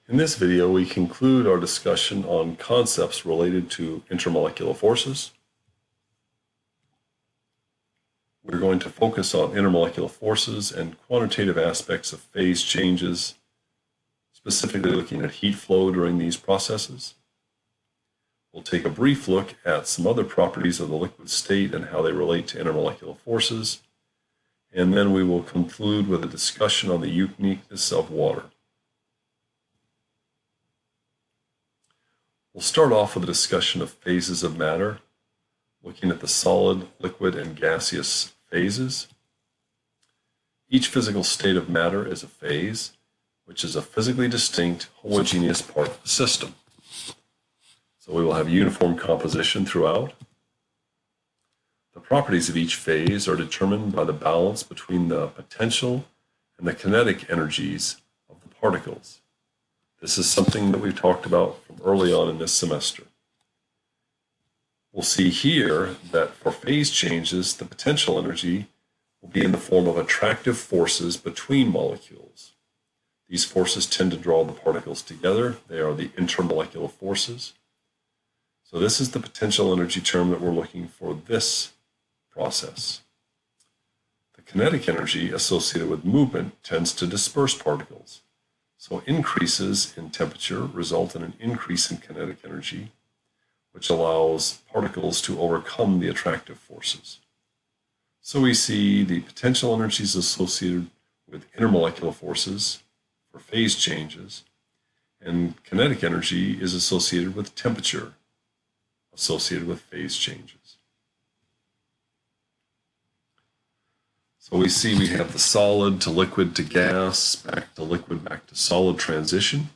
In this video, we conclude our discussion on concepts related to intermolecular forces. We're going to focus on intermolecular forces and quantitative aspects of phase changes, specifically looking at heat flow during these processes. We'll take a brief look at some other properties of the liquid state and how they relate to intermolecular forces, and then we will conclude with a discussion on the uniqueness of water. We'll start off with a discussion of phases of matter, looking at the solid, liquid, and gaseous phases. Each physical state of matter is a phase, which is a physically distinct, homogeneous part of the system. So we will have uniform composition throughout. The properties of each phase are determined by the balance between the potential and the kinetic energies of the particles. This is something that we've talked about from early on in this semester. We'll see here that for phase changes, the potential energy will be in the form of attractive forces between molecules. These forces tend to draw the particles together. They are the intermolecular forces. So this is the potential energy term that we're looking for this process. The kinetic energy associated with movement tends to disperse particles. So increases in temperature result in an increase in kinetic energy, which allows particles to overcome the attractive forces. So we see the potential energies associated with intermolecular forces for phase changes, and kinetic energy is associated with temperature associated with phase changes. So we see we have the solid to liquid to gas, back to liquid, back to solid transition.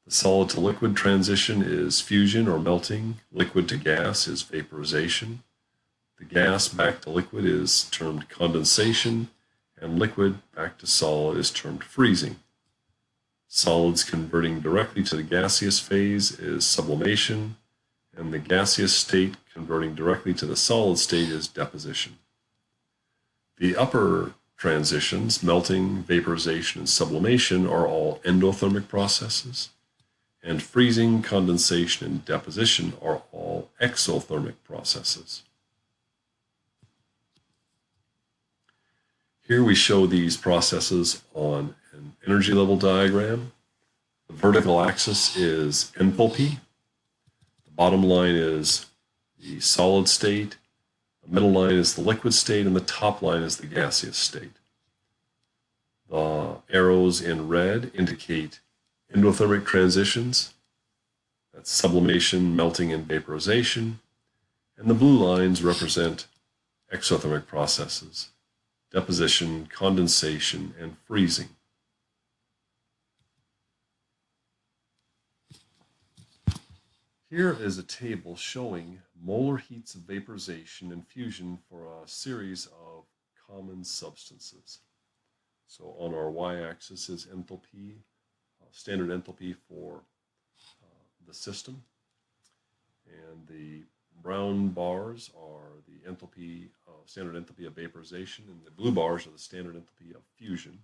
The solid to liquid transition is fusion or melting. Liquid to gas is vaporization. The gas back to liquid is termed condensation, and liquid back to solid is termed freezing. Solids converting directly to the gaseous phase is sublimation, and the gaseous state converting directly to the solid state is deposition. The upper transitions, melting, vaporization, and sublimation, are all endothermic processes, and freezing, condensation, and deposition are all exothermic processes. Here we show these processes on an energy level diagram. The vertical axis is enthalpy. The bottom line is the solid state. The middle line is the liquid state, and the top line is the gaseous state. The arrows in red indicate endothermic transitions. That's sublimation, melting, and vaporization. And the blue lines represent exothermic processes, deposition, condensation, and freezing. Here is a table showing molar heats of vaporization and fusion for a series of common substances. So on our y-axis is enthalpy, standard enthalpy for the system. And the brown bars are the enthalpy, standard enthalpy of vaporization, and the blue bars are the standard enthalpy of fusion.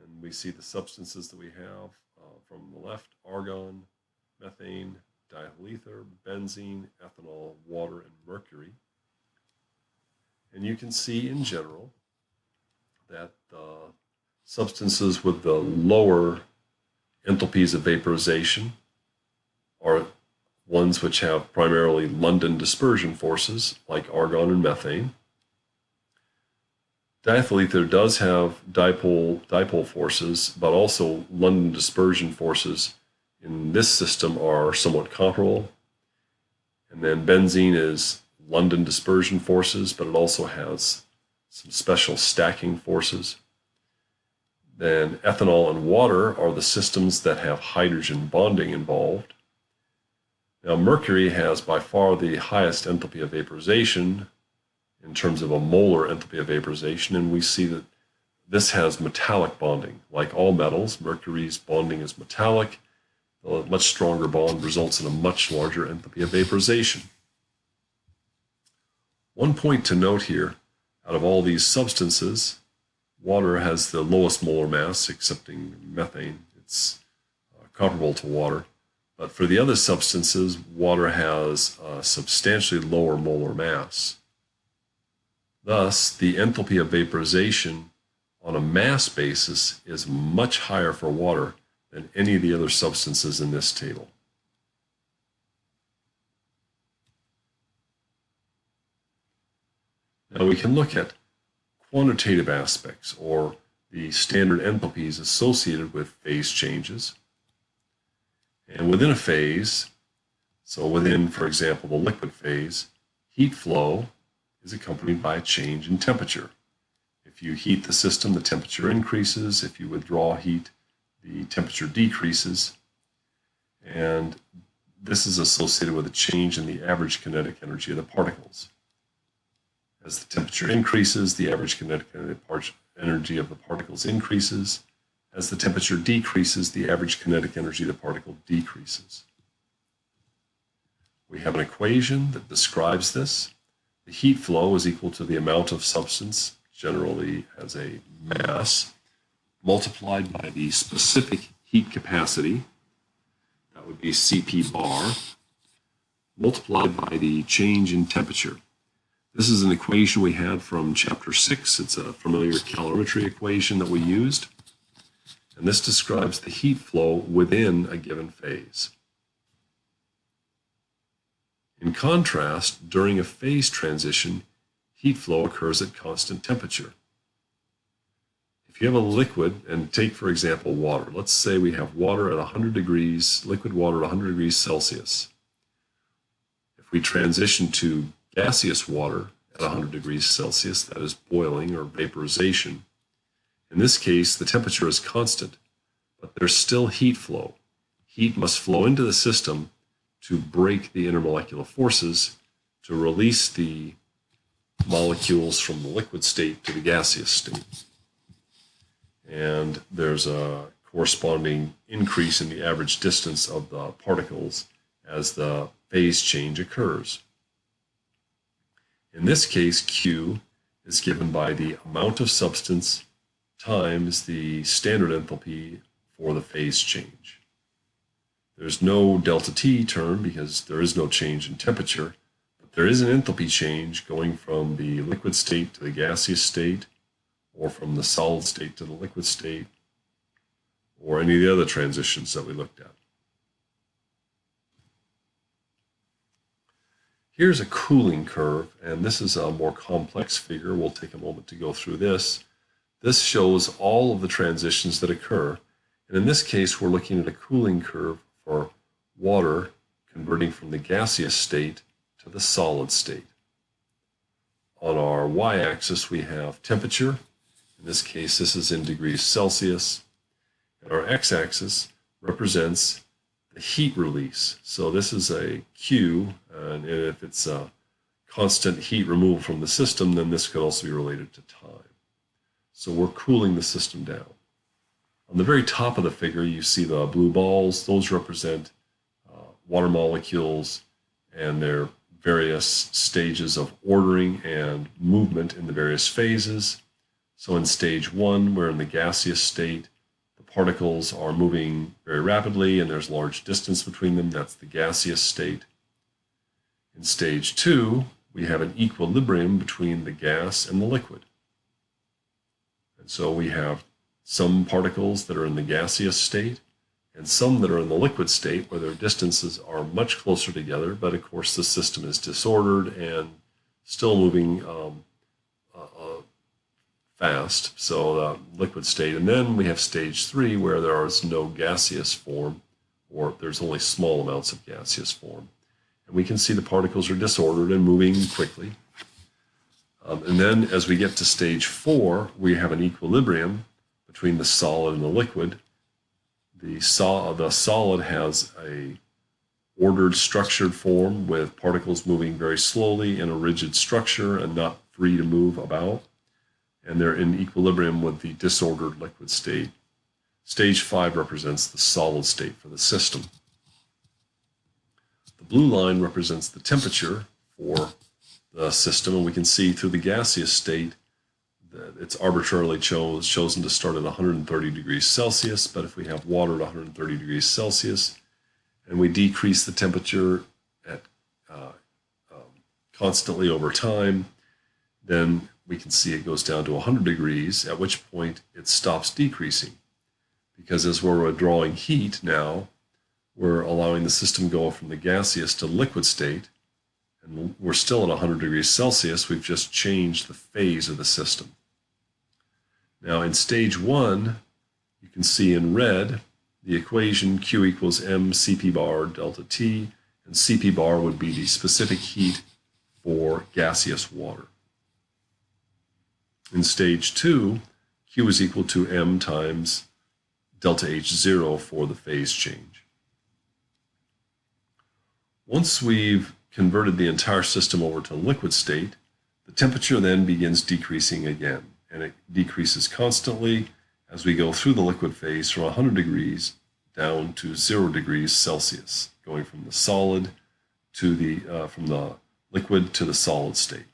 And we see the substances that we have from the left: argon, methane, diethyl ether, benzene, ethanol, water, and mercury. And you can see in general that the substances with the lower enthalpies of vaporization are ones which have primarily London dispersion forces, like argon and methane. Diethyl ether does have dipole forces, but also London dispersion forces in this system are somewhat comparable. And then benzene is London dispersion forces, but it also has some special stacking forces. Then ethanol and water are the systems that have hydrogen bonding involved. Now, mercury has by far the highest enthalpy of vaporization in terms of a molar enthalpy of vaporization, and we see that this has metallic bonding. Like all metals, mercury's bonding is metallic. A much stronger bond results in a much larger enthalpy of vaporization. One point to note here, out of all these substances, water has the lowest molar mass, excepting methane. it's comparable to water. But for the other substances, water has a substantially lower molar mass. Thus, the enthalpy of vaporization on a mass basis is much higher for water than any of the other substances in this table. Now we can look at quantitative aspects, or the standard enthalpies associated with phase changes. And within a phase, so within, for example, the liquid phase, heat flow is accompanied by a change in temperature. If you heat the system, the temperature increases. If you withdraw heat, the temperature decreases. And this is associated with a change in the average kinetic energy of the particles. As the temperature increases, the average kinetic energy of the particles increases. As the temperature decreases, the average kinetic energy of the particle decreases. We have an equation that describes this. The heat flow is equal to the amount of substance, generally as a mass, multiplied by the specific heat capacity, that would be Cp bar, multiplied by the change in temperature. This is an equation we had from chapter 6. It's a familiar calorimetry equation that we used. And this describes the heat flow within a given phase. In contrast, during a phase transition, heat flow occurs at constant temperature. If you have a liquid, and take for example water, let's say we have water at 100 degrees, liquid water at 100 degrees Celsius. If we transition to gaseous water at 100 degrees Celsius, that is boiling or vaporization. In this case, the temperature is constant, but there's still heat flow. Heat must flow into the system to break the intermolecular forces to release the molecules from the liquid state to the gaseous state. And there's a corresponding increase in the average distance of the particles as the phase change occurs. In this case, Q is given by the amount of substance times the standard enthalpy for the phase change. There's no delta T term because there is no change in temperature, but there is an enthalpy change going from the liquid state to the gaseous state, or from the solid state to the liquid state, or any of the other transitions that we looked at. Here's a cooling curve, and this is a more complex figure. We'll take a moment to go through this. This shows all of the transitions that occur. And in this case, we're looking at a cooling curve for water converting from the gaseous state to the solid state. On our y-axis, we have temperature. In this case, this is in degrees Celsius. And our x-axis represents the heat release. So this is a Q, and if it's a constant heat removal from the system, then this could also be related to time. So we're cooling the system down. On the very top of the figure, you see the blue balls. Those represent water molecules and their various stages of ordering and movement in the various phases. So in stage 1, we're in the gaseous state. The particles are moving very rapidly and there's large distance between them. That's the gaseous state. In stage 2, we have an equilibrium between the gas and the liquid. And so we have some particles that are in the gaseous state and some that are in the liquid state where their distances are much closer together, but of course the system is disordered and still moving fast, so the liquid state. And then we have stage 3 where there is no gaseous form, or there's only small amounts of gaseous form. And we can see the particles are disordered and moving quickly. And then as we get to stage 4, we have an equilibrium between the solid and the liquid. The solid has a ordered, structured form with particles moving very slowly in a rigid structure and not free to move about. And they're in equilibrium with the disordered liquid state. Stage 5 represents the solid state for the system. The blue line represents the temperature for the system, and we can see through the gaseous state it's arbitrarily chosen to start at 130 degrees Celsius, but if we have water at 130 degrees Celsius and we decrease the temperature at constantly over time, then we can see it goes down to 100 degrees, at which point it stops decreasing. Because as we're withdrawing heat now, we're allowing the system to go from the gaseous to liquid state, and we're still at 100 degrees Celsius. We've just changed the phase of the system. Now in stage 1, you can see in red the equation Q equals m Cp bar delta T, and Cp bar would be the specific heat for gaseous water. In stage 2, Q is equal to m times delta H0 for the phase change. Once we've converted the entire system over to liquid state, the temperature then begins decreasing again, and it decreases constantly as we go through the liquid phase from 100 degrees down to 0 degrees Celsius, going from the solid to from the liquid to the solid state.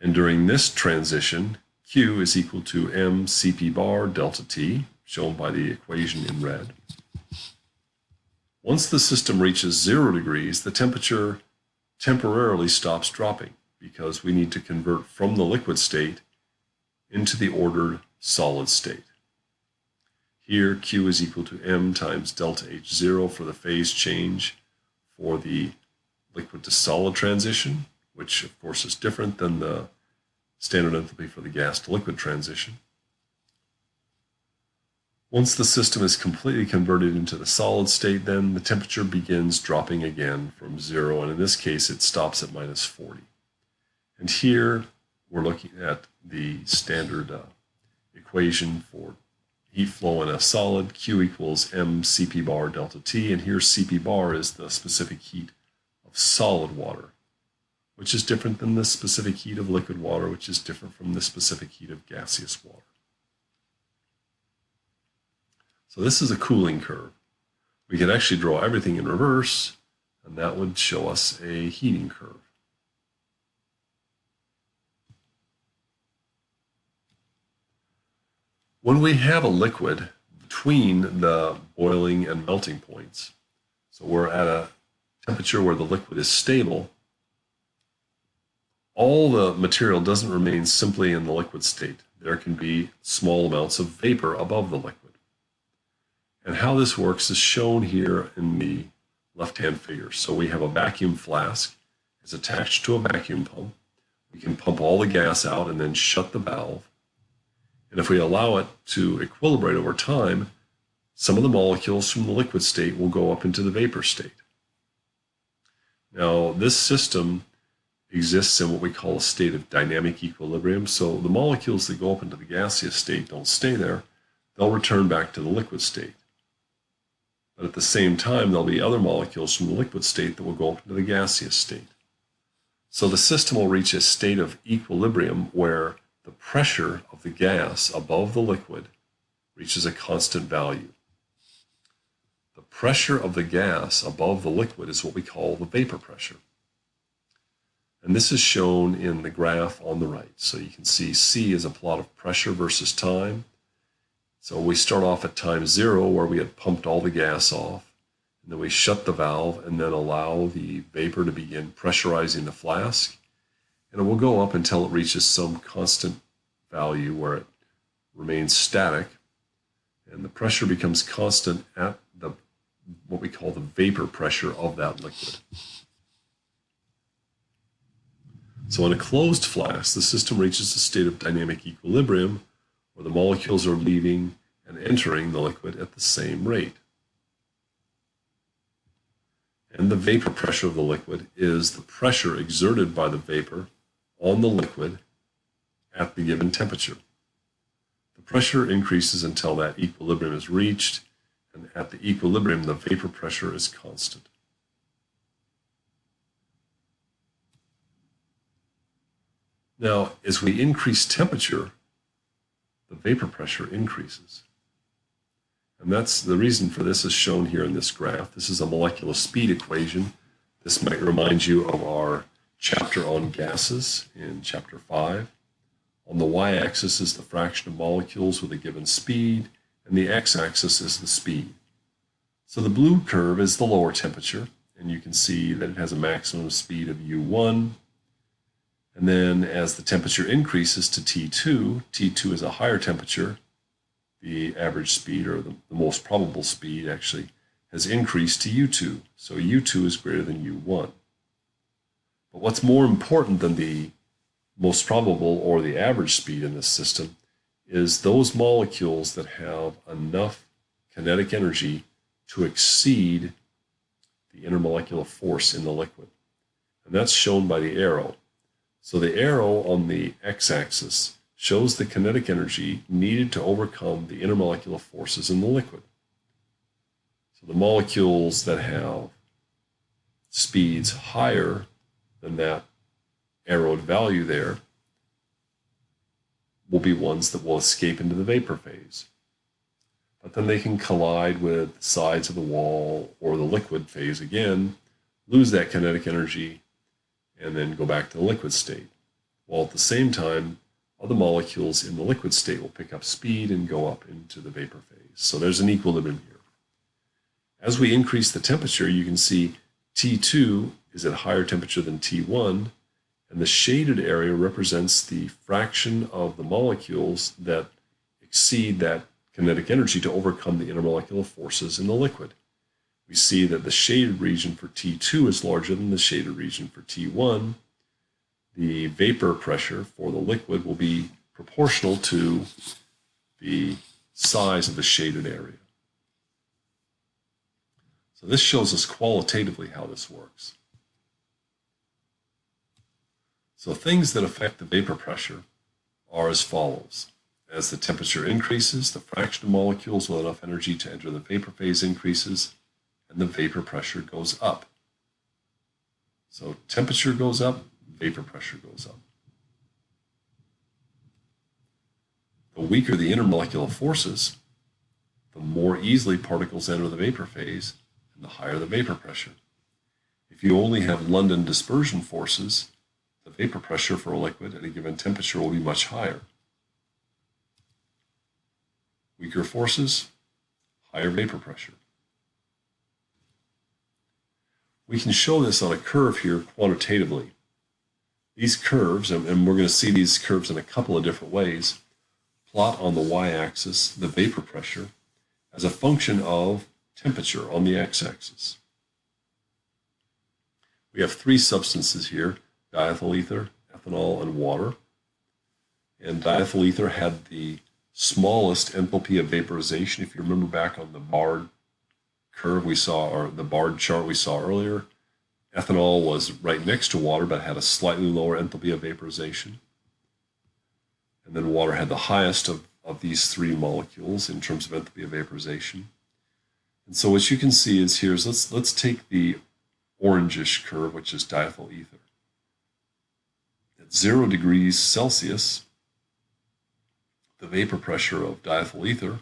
And during this transition, Q is equal to m Cp bar delta T, shown by the equation in red. Once the system reaches 0 degrees, the temperature temporarily stops dropping because we need to convert from the liquid state into the ordered solid state. Here, Q is equal to m times delta H0 for the phase change for the liquid to solid transition, which of course is different than the standard enthalpy for the gas to liquid transition. Once the system is completely converted into the solid state, then the temperature begins dropping again from 0, and in this case it stops at minus 40. And here we're looking at the standard equation for heat flow in a solid. Q equals m Cp bar delta T, and here Cp bar is the specific heat of solid water, which is different than the specific heat of liquid water, which is different from the specific heat of gaseous water. So this is a cooling curve. We could actually draw everything in reverse, and that would show us a heating curve. When we have a liquid between the boiling and melting points, so we're at a temperature where the liquid is stable, all the material doesn't remain simply in the liquid state. There can be small amounts of vapor above the liquid. And how this works is shown here in the left-hand figure. So we have a vacuum flask. It's attached to a vacuum pump. We can pump all the gas out and then shut the valve. And if we allow it to equilibrate over time, some of the molecules from the liquid state will go up into the vapor state. Now, this system exists in what we call a state of dynamic equilibrium. So the molecules that go up into the gaseous state don't stay there. They'll return back to the liquid state. But at the same time, there'll be other molecules from the liquid state that will go up into the gaseous state. So the system will reach a state of equilibrium where the pressure of the gas above the liquid reaches a constant value. The pressure of the gas above the liquid is what we call the vapor pressure. And this is shown in the graph on the right. So you can see C is a plot of pressure versus time. So we start off at time 0 where we had pumped all the gas off, and then we shut the valve and then allow the vapor to begin pressurizing the flask, and it will go up until it reaches some constant value where it remains static, and the pressure becomes constant at what we call the vapor pressure of that liquid. So in a closed flask, the system reaches a state of dynamic equilibrium where the molecules are leaving and entering the liquid at the same rate. And the vapor pressure of the liquid is the pressure exerted by the vapor on the liquid at the given temperature. The pressure increases until that equilibrium is reached, and at the equilibrium, the vapor pressure is constant. Now, as we increase temperature, the vapor pressure increases. And that's the reason for this is shown here in this graph. This is a molecular speed equation. This might remind you of our chapter on gases in chapter 5, On the y-axis is the fraction of molecules with a given speed, and the x-axis is the speed. So the blue curve is the lower temperature, and you can see that it has a maximum speed of u1. And then as the temperature increases to T2, T2 is a higher temperature. The average speed, or the most probable speed, actually has increased to u2. So u2 is greater than u1. But what's more important than the most probable or the average speed in this system is those molecules that have enough kinetic energy to exceed the intermolecular force in the liquid. And that's shown by the arrow. So the arrow on the x-axis shows the kinetic energy needed to overcome the intermolecular forces in the liquid. So the molecules that have speeds higher than that arrowed value there will be ones that will escape into the vapor phase. But then they can collide with the sides of the wall or the liquid phase again, lose that kinetic energy, and then go back to the liquid state. While at the same time, other molecules in the liquid state will pick up speed and go up into the vapor phase. So there's an equilibrium here. As we increase the temperature, you can see T2 is at a higher temperature than T1, and the shaded area represents the fraction of the molecules that exceed that kinetic energy to overcome the intermolecular forces in the liquid. We see that the shaded region for T2 is larger than the shaded region for T1. The vapor pressure for the liquid will be proportional to the size of the shaded area. So this shows us qualitatively how this works. So things that affect the vapor pressure are as follows. As the temperature increases, the fraction of molecules with enough energy to enter the vapor phase increases, and the vapor pressure goes up. So temperature goes up, vapor pressure goes up. The weaker the intermolecular forces, the more easily particles enter the vapor phase, and the higher the vapor pressure. If you only have London dispersion forces, the vapor pressure for a liquid at a given temperature will be much higher. Weaker forces, higher vapor pressure. We can show this on a curve here quantitatively. These curves, and we're going to see these curves in a couple of different ways, plot on the y-axis the vapor pressure as a function of temperature on the x-axis. We have three substances here, diethyl ether, ethanol, and water. And diethyl ether had the smallest enthalpy of vaporization. If you remember back on the barred curve we saw, or the barred chart we saw earlier, ethanol was right next to water but had a slightly lower enthalpy of vaporization. And then water had the highest of these three molecules in terms of enthalpy of vaporization. And so what you can see is here is let's take the orangish curve, which is diethyl ether. At 0 degrees Celsius, the vapor pressure of diethyl ether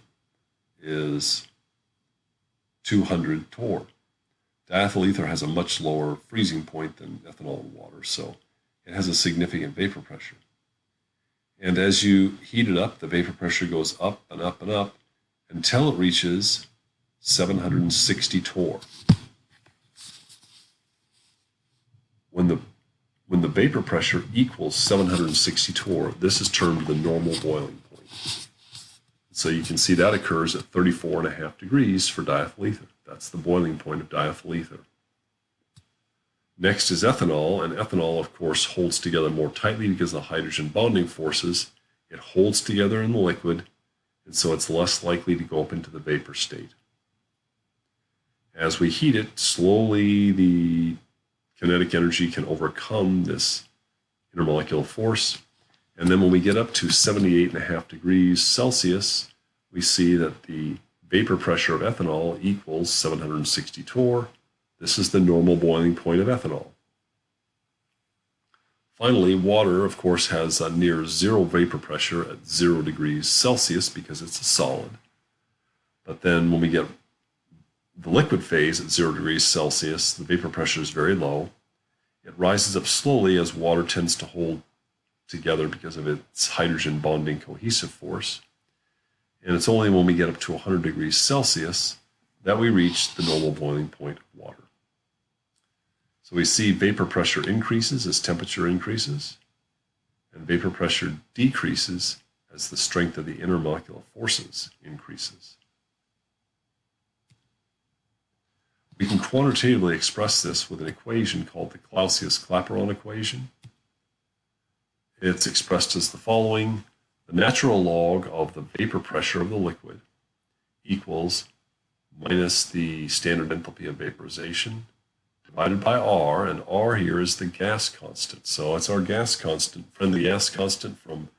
is 200 torr. Diethyl ether has a much lower freezing point than ethanol and water, so it has a significant vapor pressure. And as you heat it up, the vapor pressure goes up and up and up until it reaches 760 torr. When the vapor pressure equals 760 torr, this is termed the normal boiling point. So you can see that occurs at 34.5 degrees for diethyl ether. That's the boiling point of diethyl ether. Next is ethanol, and ethanol, of course, holds together more tightly because of the hydrogen bonding forces. It holds together in the liquid, and so it's less likely to go up into the vapor state. As we heat it, slowly the kinetic energy can overcome this intermolecular force. And then when we get up to 78.5 degrees Celsius, we see that the vapor pressure of ethanol equals 760 torr. This is the normal boiling point of ethanol. Finally, water, of course, has a near zero vapor pressure at 0 degrees Celsius because it's a solid. But then when we get the liquid phase at 0 degrees Celsius, the vapor pressure is very low. It rises up slowly as water tends to hold together because of its hydrogen bonding cohesive force. And it's only when we get up to 100 degrees Celsius that we reach the normal boiling point of water. So we see vapor pressure increases as temperature increases, and vapor pressure decreases as the strength of the intermolecular forces increases. We can quantitatively express this with an equation called the Clausius-Clapeyron equation. It's expressed as the following: the natural log of the vapor pressure of the liquid equals minus the standard enthalpy of vaporization divided by R, and R here is the gas constant. So it's our gas constant, friendly gas constant from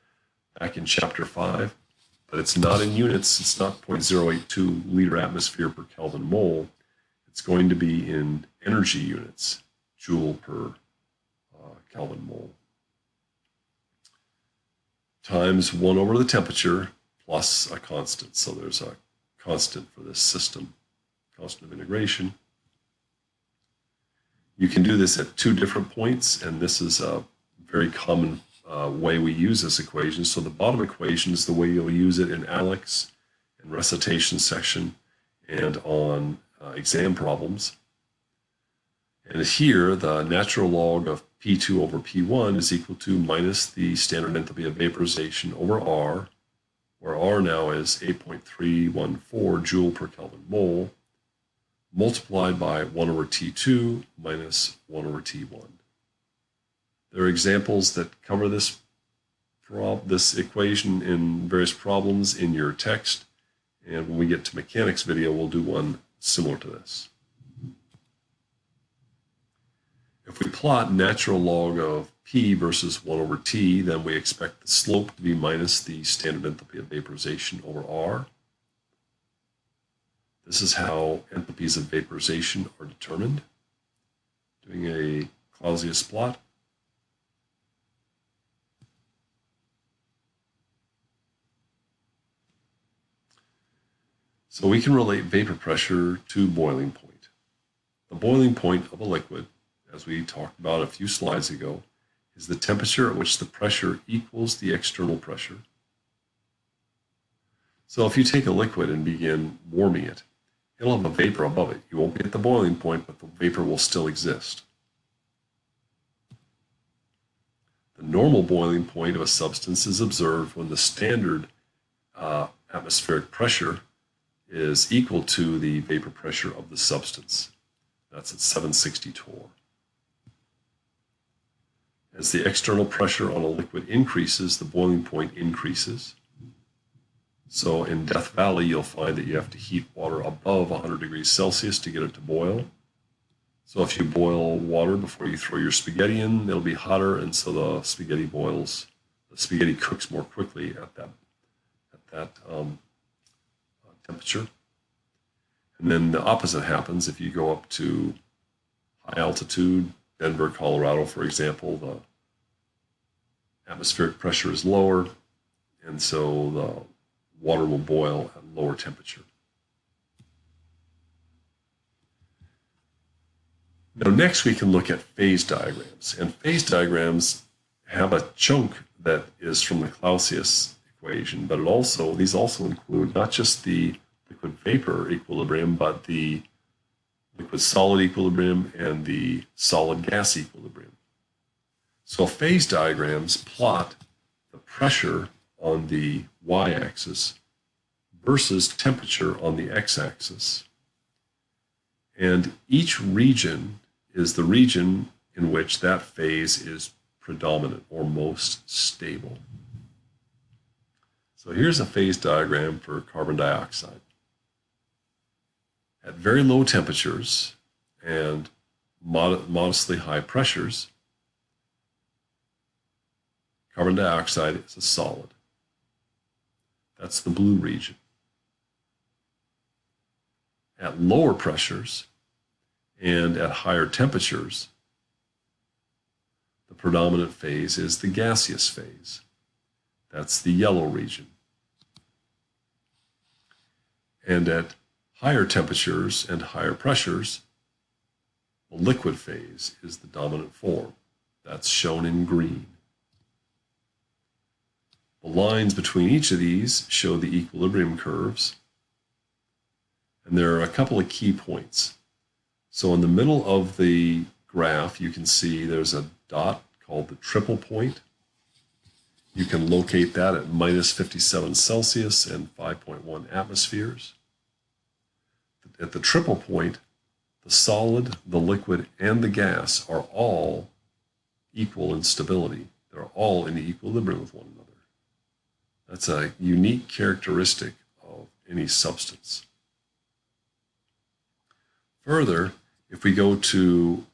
back in chapter 5, but it's not in units. It's not 0.082 liter atmosphere per Kelvin mole. It's going to be in energy units, joule per Kelvin mole, times 1 over the temperature plus a constant. So there's a constant for this system, constant of integration. You can do this at 2 different points, and this is a very common way we use this equation. So the bottom equation is the way you'll use it in ALEKS and recitation section and on exam problems. And here, the natural log of P2 over P1 is equal to minus the standard enthalpy of vaporization over R, where R now is 8.314 joule per Kelvin mole, multiplied by 1 over T2 minus 1 over T1. There are examples that cover this equation in various problems in your text, and when we get to mechanics video, we'll do one similar to this. If we plot natural log of P versus 1 over T, then we expect the slope to be minus the standard enthalpy of vaporization over R. This is how enthalpies of vaporization are determined, doing a Clausius plot. So we can relate vapor pressure to boiling point. The boiling point of a liquid, as we talked about a few slides ago, is the temperature at which the pressure equals the external pressure. So if you take a liquid and begin warming it, it'll have a vapor above it. You won't get the boiling point, but the vapor will still exist. The normal boiling point of a substance is observed when the standard atmospheric pressure is equal to the vapor pressure of the substance. That's at 760 torr. As the external pressure on a liquid increases, the boiling point increases. So in Death Valley, you'll find that you have to heat water above 100 degrees Celsius to get it to boil. So if you boil water before you throw your spaghetti in, it'll be hotter, and so the spaghetti boils. The spaghetti cooks more quickly at that temperature. And then the opposite happens if you go up to high altitude, Denver, Colorado, for example. The atmospheric pressure is lower, and so the water will boil at lower temperature. Now next we can look at phase diagrams, and phase diagrams have a chunk that is from the Clausius equation, but these also include not just the liquid vapor equilibrium, but the liquid solid equilibrium and the solid gas equilibrium. So phase diagrams plot the pressure on the y-axis versus temperature on the x-axis. And each region is the region in which that phase is predominant or most stable. So here's a phase diagram for carbon dioxide. At very low temperatures and modestly high pressures, carbon dioxide is a solid. That's the blue region. At lower pressures and at higher temperatures, the predominant phase is the gaseous phase. That's the yellow region. And at higher temperatures and higher pressures, the liquid phase is the dominant form. That's shown in green. The lines between each of these show the equilibrium curves. And there are a couple of key points. So in the middle of the graph, you can see there's a dot called the triple point. You can locate that at minus 57 Celsius and 5.1 atmospheres. At the triple point, the solid, the liquid, and the gas are all equal in stability. They're all in equilibrium with one another. That's a unique characteristic of any substance. Further, if we go to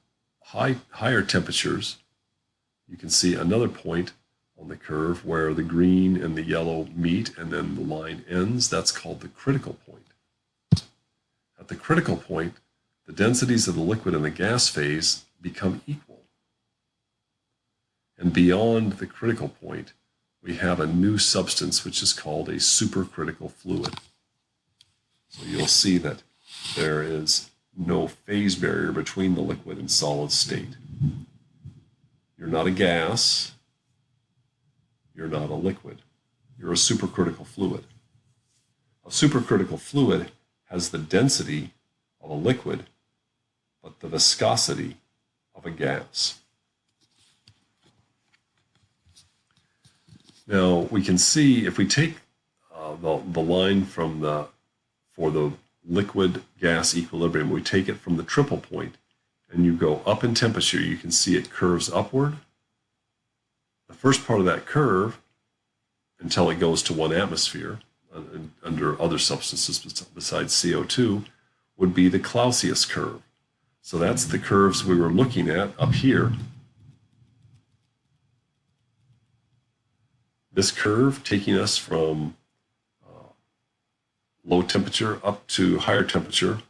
higher temperatures, you can see another point on the curve where the green and the yellow meet and then the line ends. That's called the critical point. At the critical point, the densities of the liquid and the gas phase become equal. And beyond the critical point, we have a new substance which is called a supercritical fluid. So you'll see that there is no phase barrier between the liquid and solid state. You're not a gas. You're not a liquid. You're a supercritical fluid. A supercritical fluid has the density of a liquid, but the viscosity of a gas. Now we can see if we take the line for the liquid gas equilibrium, we take it from the triple point and you go up in temperature, you can see it curves upward. The first part of that curve, until it goes to 1 atmosphere under other substances besides CO2, would be the Clausius curve. So that's the curves we were looking at up here. This curve taking us from low temperature up to higher temperature,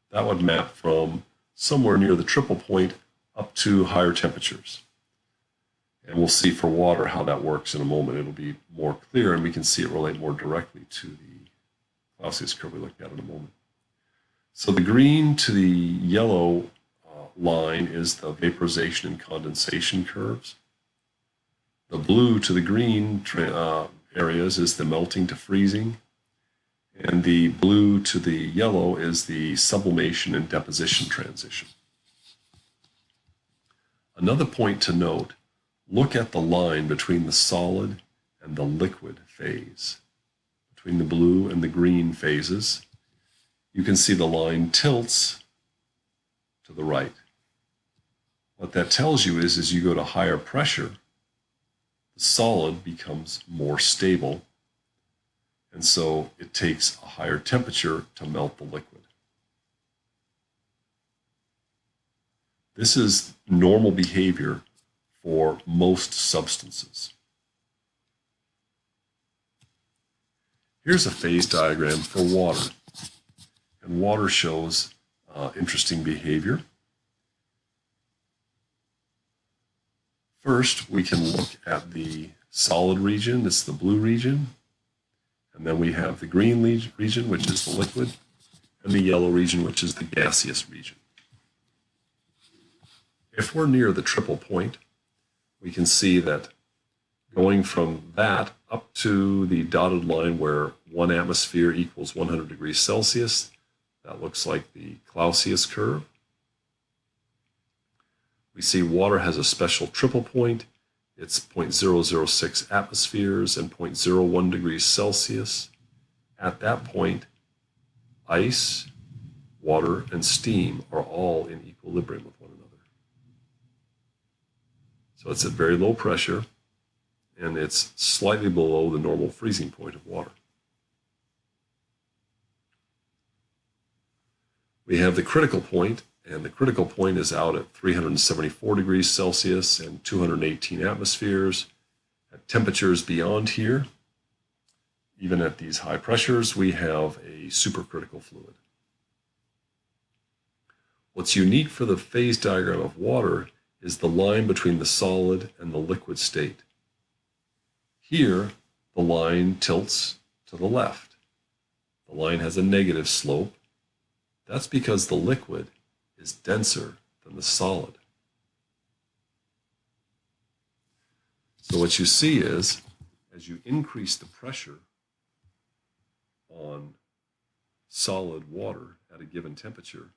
that would map from somewhere near the triple point up to higher temperatures. And we'll see for water how that works in a moment. It'll be more clear and we can see it relate more directly to the Clausius curve we looked at in a moment. So the green to the yellow line is the vaporization and condensation curves. The blue to the green areas is the melting to freezing. And the blue to the yellow is the sublimation and deposition transition. Another point to note, look at the line between the solid and the liquid phase. Between the blue and the green phases, you can see the line tilts to the right. What that tells you is as you go to higher pressure, the solid becomes more stable, and so it takes a higher temperature to melt the liquid. This is normal behavior for most substances. Here's a phase diagram for water, and water shows interesting behavior. First, we can look at the solid region, this is the blue region, and then we have the green region, which is the liquid, and the yellow region, which is the gaseous region. If we're near the triple point, we can see that going from that up to the dotted line where 1 atmosphere equals 100 degrees Celsius, that looks like the Clausius curve. We see water has a special triple point. It's 0.006 atmospheres and 0.01 degrees Celsius. At that point, ice, water, and steam are all in equilibrium with one another. So it's at very low pressure, and it's slightly below the normal freezing point of water. We have the critical point, and the critical point is out at 374 degrees Celsius and 218 atmospheres. At temperatures beyond here, even at these high pressures, we have a supercritical fluid. What's unique for the phase diagram of water is the line between the solid and the liquid state. Here, the line tilts to the left. The line has a negative slope. That's because the liquid is denser than the solid. So what you see is, as you increase the pressure on solid water at a given temperature,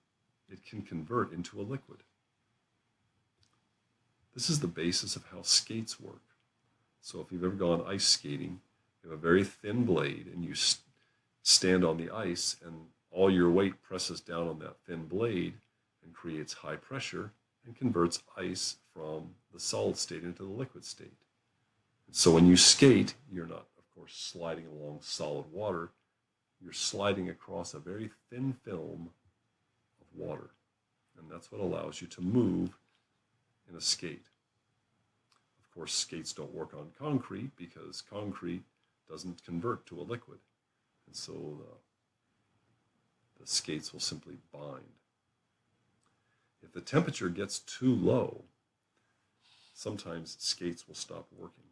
it can convert into a liquid. This is the basis of how skates work. So if you've ever gone ice skating, you have a very thin blade and you stand on the ice and all your weight presses down on that thin blade and creates high pressure and converts ice from the solid state into the liquid state. And so when you skate, you're not, of course, sliding along solid water. You're sliding across a very thin film of water. And that's what allows you to move in a skate. Of course, skates don't work on concrete because concrete doesn't convert to a liquid. And so the skates will simply bind. If the temperature gets too low, sometimes skates will stop working.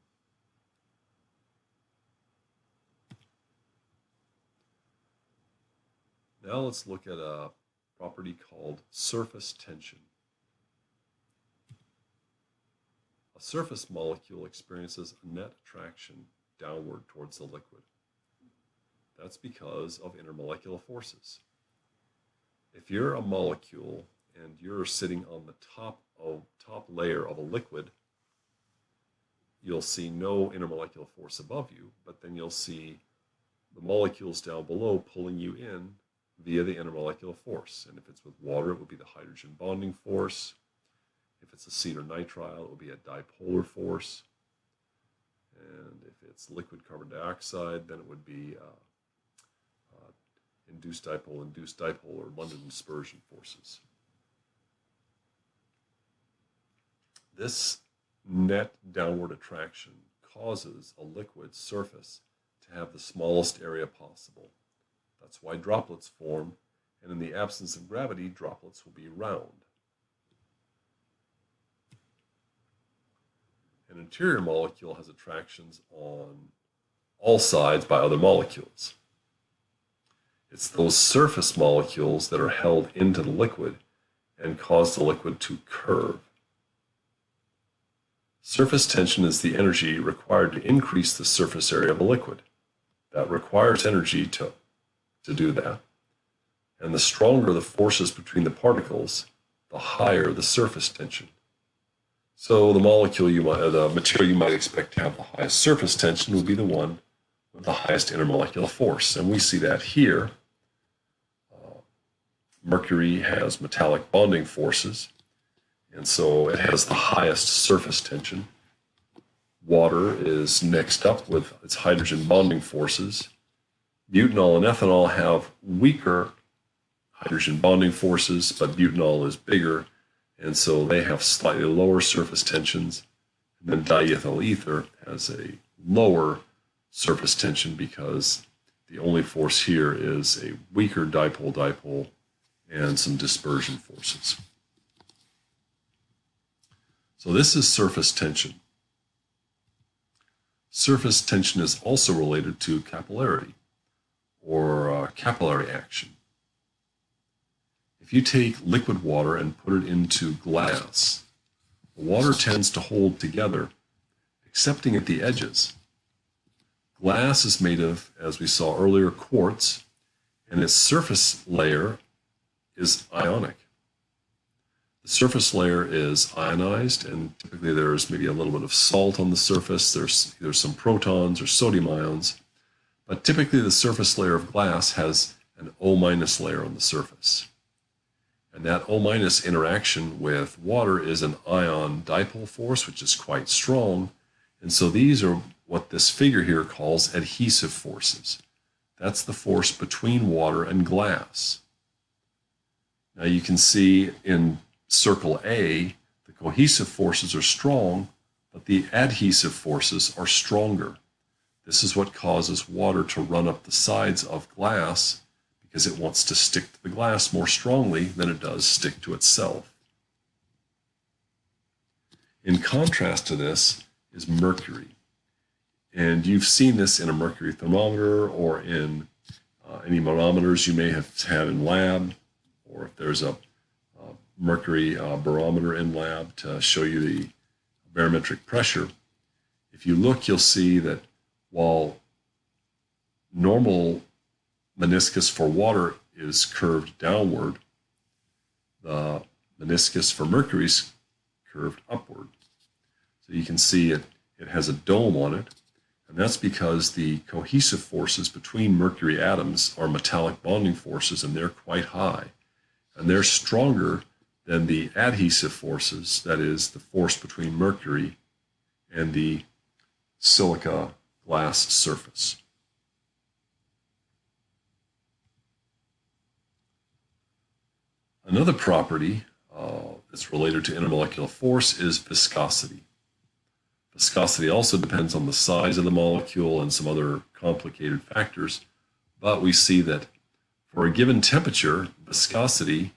Now let's look at a property called surface tension. A surface molecule experiences a net attraction downward towards the liquid. That's because of intermolecular forces. If you're a molecule and you're sitting on the top layer of a liquid, you'll see no intermolecular force above you, but then you'll see the molecules down below pulling you in via the intermolecular force. And if it's with water, it would be the hydrogen bonding force. If it's acetonitrile, it will be a dipolar force. And if it's liquid carbon dioxide, then it would be induced dipole, or London dispersion forces. This net downward attraction causes a liquid surface to have the smallest area possible. That's why droplets form, and in the absence of gravity, droplets will be round. An interior molecule has attractions on all sides by other molecules. It's those surface molecules that are held into the liquid and cause the liquid to curve. Surface tension is the energy required to increase the surface area of a liquid. That requires energy to do that. And the stronger the forces between the particles, the higher the surface tension. So the material you might expect to have the highest surface tension would be the one with the highest intermolecular force. And we see that here. Mercury has metallic bonding forces, and so it has the highest surface tension. Water is next up with its hydrogen bonding forces. Butanol and ethanol have weaker hydrogen bonding forces, but butanol is bigger, and so they have slightly lower surface tensions. And then diethyl ether has a lower surface tension because the only force here is a weaker dipole-dipole and some dispersion forces. So this is surface tension. Surface tension is also related to capillarity, or capillary action. If you take liquid water and put it into glass, the water tends to hold together, excepting at the edges. Glass is made of, as we saw earlier, quartz, and its surface layer is ionic. The surface layer is ionized, and typically there's maybe a little bit of salt on the surface. There's some protons or sodium ions, but typically the surface layer of glass has an O- layer on the surface. And that O- interaction with water is an ion dipole force, which is quite strong. And so these are what this figure here calls adhesive forces. That's the force between water and glass. Now you can see in circle A, the cohesive forces are strong, but the adhesive forces are stronger. This is what causes water to run up the sides of glass because it wants to stick to the glass more strongly than it does stick to itself. In contrast to this is mercury. And you've seen this in a mercury thermometer or in any manometers you may have had in lab, or if there's a mercury barometer in lab to show you the barometric pressure. If If you look, you'll see that while normal meniscus for water is curved downward, the meniscus for mercury is curved upward. So you can see it has a dome on it, and that's because the cohesive forces between mercury atoms are metallic bonding forces, and they're quite high. And they're stronger than the adhesive forces, that is, the force between mercury and the silica glass surface. Another property that's related to intermolecular force is viscosity. Viscosity also depends on the size of the molecule and some other complicated factors, but we see that for a given temperature, viscosity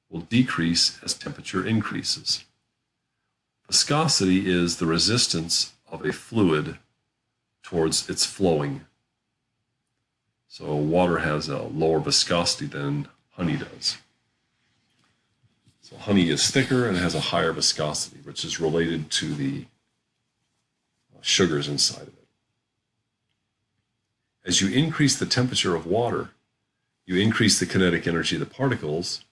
will decrease as temperature increases. Viscosity is the resistance of a fluid towards its flowing. So water has a lower viscosity than honey does. So honey is thicker and has a higher viscosity, which is related to the sugars inside of it. As you increase the temperature of water, you increase the kinetic energy of the particles,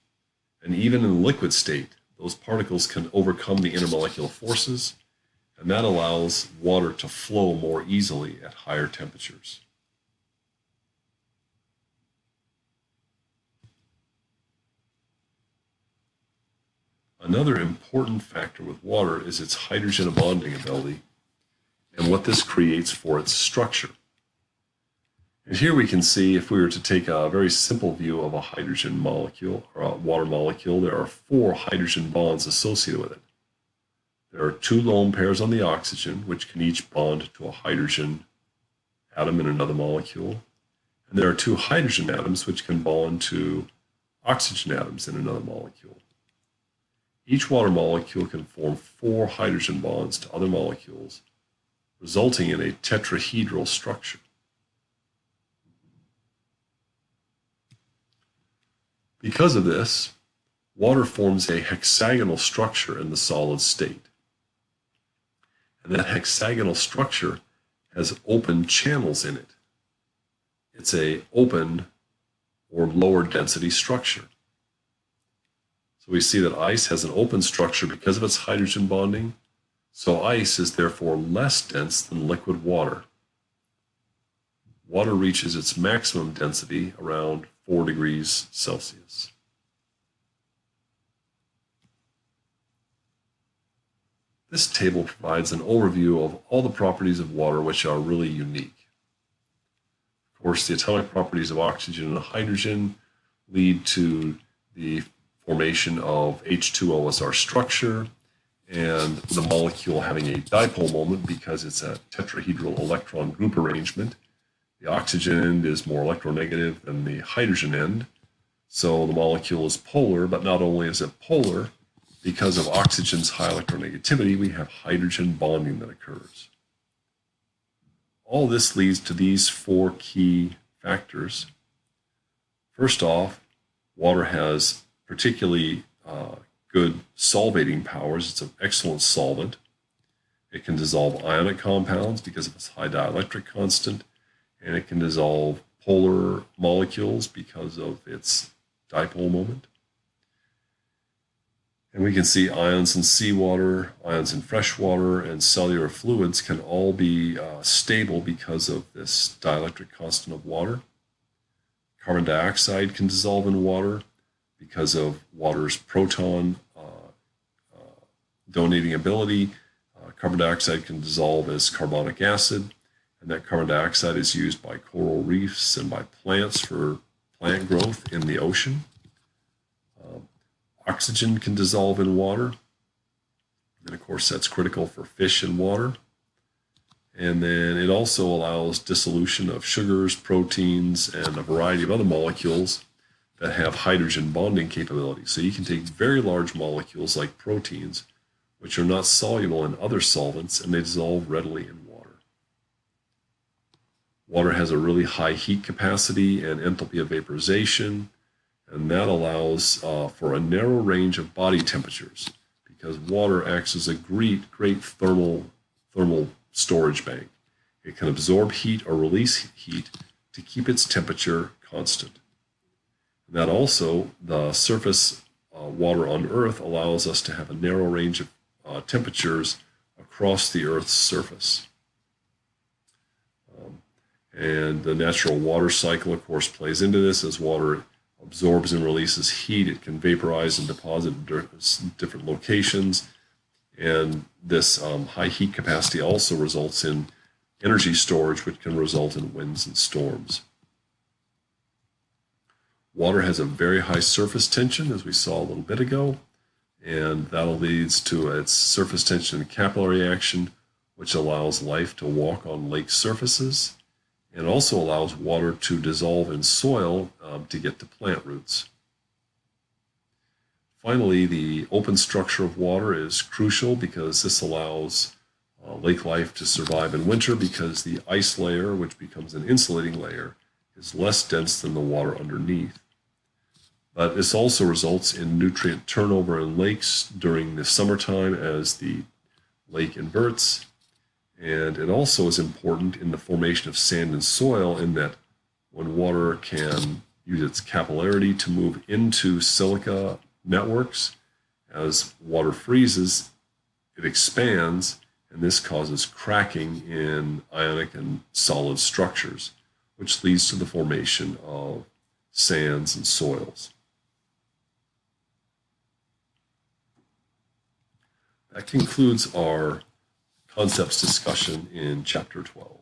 and even in the liquid state, those particles can overcome the intermolecular forces, and that allows water to flow more easily at higher temperatures. Another important factor with water is its hydrogen bonding ability and what this creates for its structure. And here we can see, if we were to take a very simple view of a hydrogen molecule or a water molecule, there are 4 hydrogen bonds associated with it. There are 2 lone pairs on the oxygen, which can each bond to a hydrogen atom in another molecule. And there are 2 hydrogen atoms which can bond to oxygen atoms in another molecule. Each water molecule can form 4 hydrogen bonds to other molecules, resulting in a tetrahedral structure. Because of this, water forms a hexagonal structure in the solid state. And that hexagonal structure has open channels in it. It's an open or lower density structure. So we see that ice has an open structure because of its hydrogen bonding, so ice is therefore less dense than liquid water. Water reaches its maximum density around 4 degrees Celsius. This table provides an overview of all the properties of water which are really unique. Of course, the atomic properties of oxygen and hydrogen lead to the formation of H2O as our structure, and the molecule having a dipole moment because it's a tetrahedral electron group arrangement. The oxygen end is more electronegative than the hydrogen end, so the molecule is polar, but not only is it polar, because of oxygen's high electronegativity, we have hydrogen bonding that occurs. All this leads to these 4 key factors. First off, water has particularly good solvating powers. It's an excellent solvent. It can dissolve ionic compounds because of its high dielectric constant, and it can dissolve polar molecules because of its dipole moment. And we can see ions in seawater, ions in fresh water, and cellular fluids can all be stable because of this dielectric constant of water. Carbon dioxide can dissolve in water because of water's proton donating ability. Carbon dioxide can dissolve as carbonic acid, and that carbon dioxide is used by coral reefs and by plants for plant growth in the ocean. Oxygen can dissolve in water, and of course that's critical for fish in water. And then it also allows dissolution of sugars, proteins, and a variety of other molecules that have hydrogen bonding capability. So you can take very large molecules like proteins, which are not soluble in other solvents, and they dissolve readily in water. Water has a really high heat capacity and enthalpy of vaporization, and that allows for a narrow range of body temperatures because water acts as a great thermal storage bank. It can absorb heat or release heat to keep its temperature constant. And that also, the surface water on Earth allows us to have a narrow range of temperatures across the Earth's surface. And the natural water cycle, of course, plays into this. As water absorbs and releases heat, it can vaporize and deposit in different locations. And this high heat capacity also results in energy storage, which can result in winds and storms. Water has a very high surface tension, as we saw a little bit ago, and that leads to its surface tension and capillary action, which allows life to walk on lake surfaces, and also allows water to dissolve in soil to get to plant roots. Finally, the open structure of water is crucial because this allows lake life to survive in winter, because the ice layer, which becomes an insulating layer, is less dense than the water underneath. But this also results in nutrient turnover in lakes during the summertime as the lake inverts. And it also is important in the formation of sand and soil, in that when water can use its capillarity to move into silica networks, as water freezes, it expands, and this causes cracking in ionic and solid structures, which leads to the formation of sands and soils. That concludes our concepts discussion in Chapter 12.